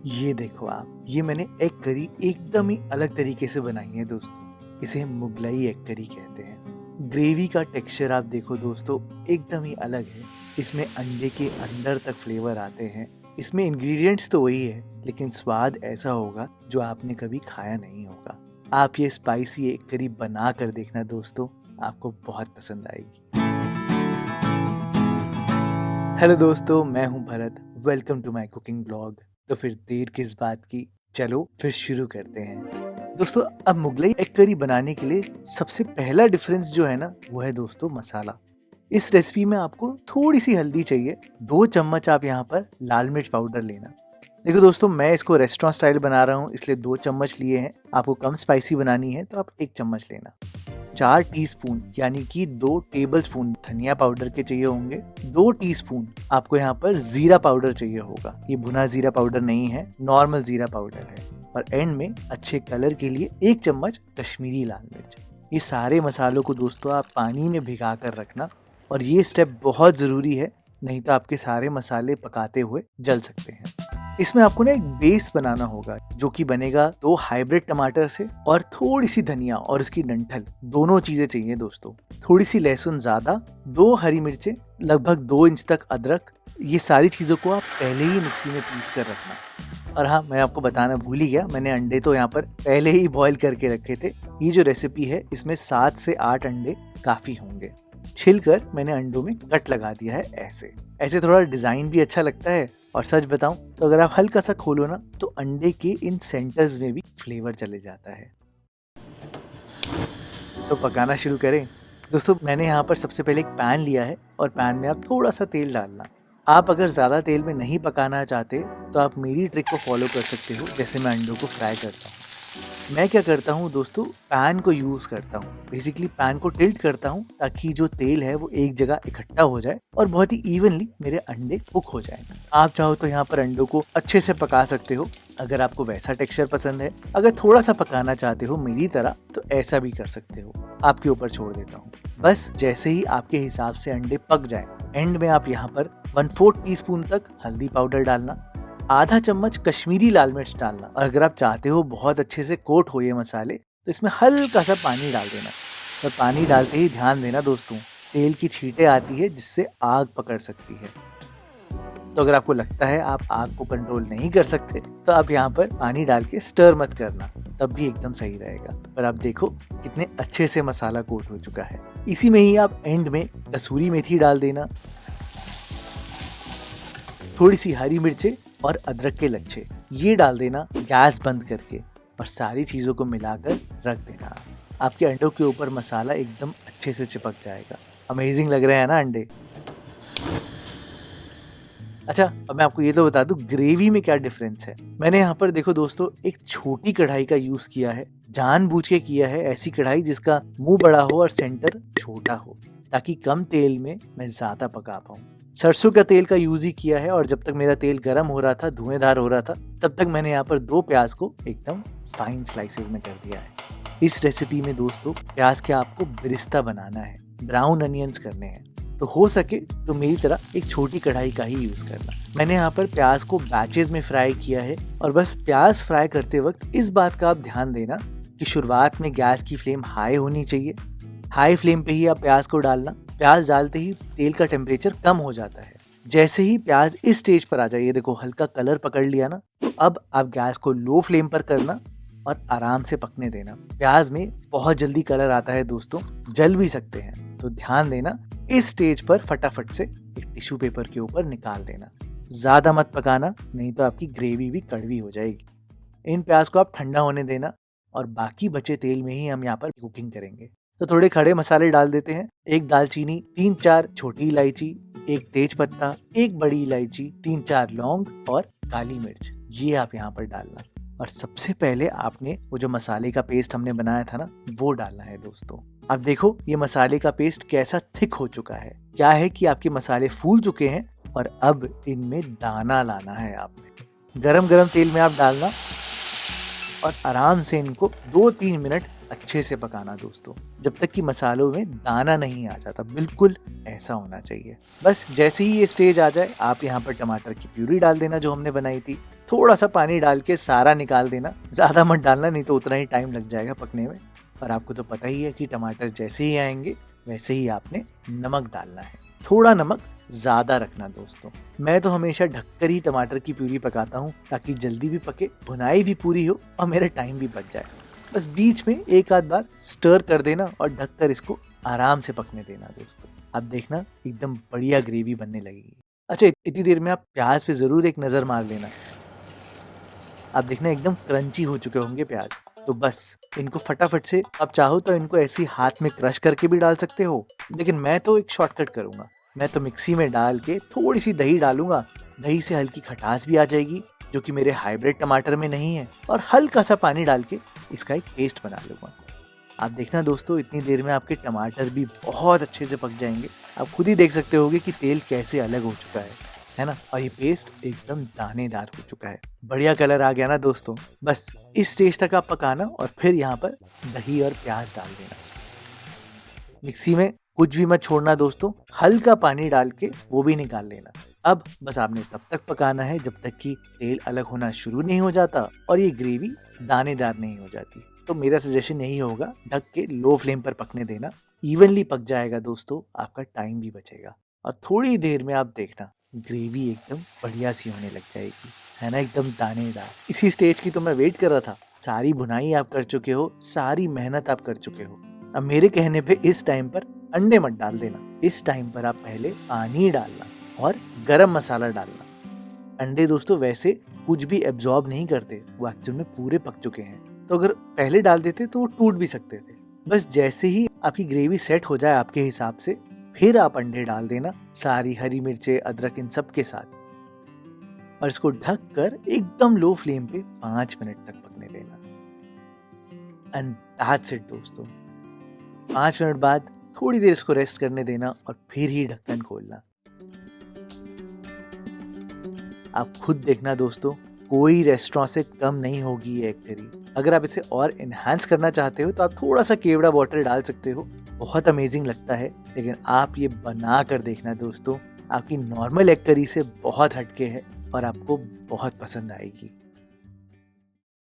ये देखो आप, ये मैंने एग करी एकदम ही अलग तरीके से बनाई है दोस्तों। इसे मुगलाई एग करी कहते हैं। ग्रेवी का टेक्सचर आप देखो दोस्तों, एकदम ही अलग है। इसमें अंडे के अंदर तक फ्लेवर आते हैं। इसमें इंग्रेडिएंट्स तो वही है, लेकिन स्वाद ऐसा होगा जो आपने कभी खाया नहीं होगा। आप ये स्पाइसी एग करी बना कर देखना दोस्तों, आपको बहुत पसंद आएगी। हेलो दोस्तों, मैं हूं Bharat. Welcome to my cooking blog. तो फिर देर किस बात की, चलो फिर शुरू करते हैं। दोस्तों, अब मुगलई एग करी बनाने के लिए सबसे पहला डिफरेंस जो है ना, वो है दोस्तों मसाला। इस रेसिपी में आपको थोड़ी सी हल्दी चाहिए। 2 चम्मच आप यहाँ पर लाल मिर्च पाउडर लेना। देखो दोस्तों, मैं इसको रेस्टोरेंट स्टाइल बना रहा हूँ, इसलिए 2 चम्मच लिए हैं। आपको कम स्पाइसी बनानी है तो आप 1 चम्मच लेना। 4 टीस्पून यानी कि 2 टेबलस्पून धनिया पाउडर के चाहिए होंगे। 2 टीस्पून आपको यहाँ पर जीरा पाउडर चाहिए होगा। ये भुना जीरा पाउडर नहीं है, नॉर्मल जीरा पाउडर है। और एंड में अच्छे कलर के लिए 1 चम्मच कश्मीरी लाल मिर्च। ये सारे मसालों को दोस्तों आप पानी में भिगा कर रखना, और ये स्टेप बहुत जरूरी है, नहीं तो आपके सारे मसाले पकाते हुए जल सकते हैं। इसमें आपको ना एक बेस बनाना होगा, जो कि बनेगा 2 हाइब्रिड टमाटर से और थोड़ी सी धनिया और इसकी डंठल, दोनों चीजें चाहिए दोस्तों। थोड़ी सी लहसुन ज्यादा, 2 हरी मिर्चें, लगभग 2 इंच तक अदरक। ये सारी चीजों को आप पहले ही मिक्सी में पीस कर रखना। और हाँ, मैं आपको बताना भूल ही गया, मैंने अंडे तो यहाँ पर पहले ही बॉईल करके रखे थे। ये जो रेसिपी है, इसमें 7 से 8 अंडे काफी होंगे। छिलकर मैंने अंडों में कट लगा दिया है। ऐसे थोड़ा डिजाइन भी अच्छा लगता है। और सच बताऊं तो अगर आप हल्का सा खोलो ना, तो अंडे के इन सेंटर्स में भी फ्लेवर चले जाता है। तो पकाना शुरू करें। दोस्तों, मैंने यहाँ पर सबसे पहले एक पैन लिया है, और पैन में आप थोड़ा सा तेल डालना। आप अगर ज़्यादा तेल में नहीं पकाना चाहते तो आप मेरी ट्रिक को फॉलो कर सकते हो, जैसे मैं अंडों को फ्राई करता हूँ। मैं क्या करता हूँ दोस्तों, पैन को यूज करता हूँ। बेसिकली पैन को टिल्ट करता हूँ, ताकि जो तेल है वो एक जगह इकट्ठा हो जाए और बहुत ही इवनली मेरे अंडे कुक हो जाए। आप चाहो तो यहाँ पर अंडों को अच्छे से पका सकते हो, अगर आपको वैसा टेक्सचर पसंद है। अगर थोड़ा सा पकाना चाहते हो मेरी तरह, तो ऐसा भी कर सकते हो। आपके ऊपर छोड़ देता हूँ। बस जैसे ही आपके हिसाब से अंडे पक जाए, एंड में आप यहाँ पर 1/4 टीस्पून तक हल्दी पाउडर डालना, आधा चम्मच कश्मीरी लाल मिर्च डालना। और अगर आप चाहते हो बहुत अच्छे से कोट हो ये मसाले, तो इसमें हल्का सा पानी डाल देना। और पानी डालते ही ध्यान देना दोस्तों, तेल की छींटें आती है जिससे आग पकड़ सकती है। तो अगर आपको लगता है आप आग को कंट्रोल नहीं कर सकते, तो आप यहाँ पर पानी डाल के स्टर मत करना, तब भी एकदम सही रहेगा। पर आप देखो कितने अच्छे से मसाला कोट हो चुका है। इसी में ही आप एंड में कसूरी मेथी डाल देना, थोड़ी सी हरी मिर्चें और अदरक के लच्छे, ये डाल देना गैस बंद करके, और सारी चीज़ों को मिलाकर रख देना। आपके अंडों के ऊपर मसाला एकदम अच्छे से चिपक जाएगा। अमेजिंग लग रहे हैं ना अंडे। अच्छा, अब मैं आपको ये तो बता दूं ग्रेवी में क्या डिफरेंस है। मैंने यहाँ पर देखो दोस्तों, एक छोटी कढ़ाई का यूज किया है। जानबूझ के किया है, ऐसी कढ़ाई जिसका मुंह बड़ा हो और सेंटर छोटा हो, ताकि कम तेल में मैं ज्यादा पका पाऊँ। सरसों का तेल का यूज ही किया है, और जब तक मेरा तेल गर्म हो रहा था, धुएंधार हो रहा था, तब तक मैंने यहाँ पर 2 प्याज को एकदम फाइन स्लाइसेस में कर दिया है। इस रेसिपी में दोस्तों प्याज के आपको बिरिस्ता बनाना है, ब्राउन अनियंस करने हैं। तो हो सके तो मेरी तरह एक छोटी कढ़ाई का ही यूज करना। मैंने यहाँ पर प्याज को बैचेस में फ्राई किया है, और बस प्याज फ्राई करते वक्त इस बात का आप ध्यान देना कि शुरुआत में गैस की फ्लेम हाई होनी चाहिए। हाई फ्लेम पे ही आप प्याज को डालना। प्याज डालते ही तेल का टेम्परेचर कम हो जाता है। जैसे ही प्याज इस स्टेज पर आ जाए, ये देखो हल्का कलर पकड़ लिया ना, तो अब आप गैस को लो फ्लेम पर करना और आराम से पकने देना। प्याज में बहुत जल्दी कलर आता है दोस्तों, जल भी सकते हैं, तो ध्यान देना। इस स्टेज पर फटाफट से एक टिश्यू पेपर के ऊपर निकाल देना। ज्यादा मत पकाना, नहीं तो आपकी ग्रेवी भी कड़वी हो जाएगी। इन प्याज को आप ठंडा होने देना, और बाकी बचे तेल में ही हम यहाँ पर कुकिंग करेंगे। तो थोड़े खड़े मसाले डाल देते हैं। 1 दालचीनी, 3-4 छोटी इलायची, 1 तेज पत्ता, 1 बड़ी इलायची, 3-4 लौंग और काली मिर्च, ये आप यहाँ पर डालना। और सबसे पहले आपने वो जो मसाले का पेस्ट हमने बनाया था ना, वो डालना है दोस्तों। अब देखो ये मसाले का पेस्ट कैसा थिक हो चुका है। क्या है कि आपके मसाले फूल चुके हैं, और अब इनमें दाना लाना है आपने। गरम गरम तेल में आप डालना, और आराम से इनको 2-3 मिनट अच्छे से पकाना दोस्तों, जब तक कि मसालों में दाना नहीं आ जाता। बिल्कुल ऐसा होना चाहिए। बस जैसे ही ये स्टेज आ जाए, आप यहाँ पर टमाटर की प्यूरी डाल देना जो हमने बनाई थी। थोड़ा सा पानी डाल के सारा निकाल देना, ज्यादा मत डालना, नहीं तो उतना ही टाइम लग जाएगा पकने में। और आपको तो पता ही है कि टमाटर जैसे ही आएंगे वैसे ही आपने नमक डालना है। थोड़ा नमक ज्यादा रखना दोस्तों। मैं तो हमेशा ढककर ही टमाटर की प्यूरी पकाता हूँ, ताकि जल्दी भी पके, भुनाई भी पूरी हो और मेरा टाइम भी बच जाए। बस बीच में एक आध बार स्टर कर देना और ढककर इसको आराम से पकने देना दोस्तों। आप देखना एकदम बढ़िया ग्रेवी बनने लगेगी। अच्छा, इतनी देर में आप प्याज पे जरूर एक नजर मार लेना। आप देखना एकदम क्रंची हो चुके होंगे प्याज। तो बस इनको फटाफट से, आप चाहो तो इनको ऐसी हाथ में क्रश करके भी डाल सकते हो, लेकिन मैं तो एक शॉर्टकट करूंगा। मैं तो मिक्सी में डाल के थोड़ी सी दही डालूंगा। दही से हल्की खटास भी आ जाएगी, जो कि मेरे हाइब्रिड टमाटर में नहीं है, और हल्का सा पानी डाल के इसका एक पेस्ट बना लूंगा। आप देखना दोस्तों, इतनी देर में आपके टमाटर भी बहुत अच्छे से पक जाएंगे। आप खुद ही देख सकते होगे कि तेल कैसे अलग हो चुका है ना। और ये पेस्ट एकदम दानेदार हो चुका है, बढ़िया कलर आ गया ना दोस्तों। बस इस स्टेज तक आप पकाना और फिर यहाँ पर दही और प्याज डाल देना। मिक्सी में कुछ भी मत छोड़ना दोस्तों, हल्का पानी डाल के वो भी निकाल लेना। अब बस आपने तब तक पकाना है जब तक कि तेल अलग होना शुरू नहीं हो जाता और ये ग्रेवी दानेदार नहीं हो जाती। तो मेरा सजेशन यही होगा, ढक के लो फ्लेम पर पकने देना। इवनली पक जाएगा दोस्तों, आपका टाइम भी बचेगा। और थोड़ी देर में आप देखना ग्रेवी एकदम बढ़िया सी होने लग जाएगी, है ना, एकदम दानेदार। इसी स्टेज की तो मैं वेट कर रहा था। सारी भुनाई आप कर चुके हो, सारी मेहनत आप कर चुके हो। अब मेरे कहने पे इस टाइम पर अंडे मत डाल देना। इस टाइम पर आप पहले पानी डालना और गरम मसाला डालना। अंडे दोस्तों वैसे कुछ भी एब्जॉर्ब नहीं करते, वो एक्चुअल में पूरे पक चुके हैं। तो अगर पहले डाल देते तो वो टूट भी सकते थे। बस जैसे ही आपकी ग्रेवी सेट हो जाए आपके हिसाब से, फिर आप अंडे डाल देना, सारी हरी मिर्चें, अदरक, इन सब के साथ, और इसको ढक कर एकदम लो फ्लेम पे 5 मिनट तक पकने देना। एंड दैट्स इट दोस्तों। 5 मिनट बाद थोड़ी देर इसको रेस्ट करने देना और फिर ही ढक्कन खोलना। आप खुद देखना दोस्तों, कोई रेस्टोरेंट से कम नहीं होगी ये एग करी। अगर आप इसे और एनहांस करना चाहते हो तो आप थोड़ा सा केवड़ा वाटर डाल सकते हो, बहुत अमेजिंग लगता है। लेकिन आप ये बना कर देखना दोस्तों, आपकी नॉर्मल एग करी से बहुत हटके है और आपको बहुत पसंद आएगी।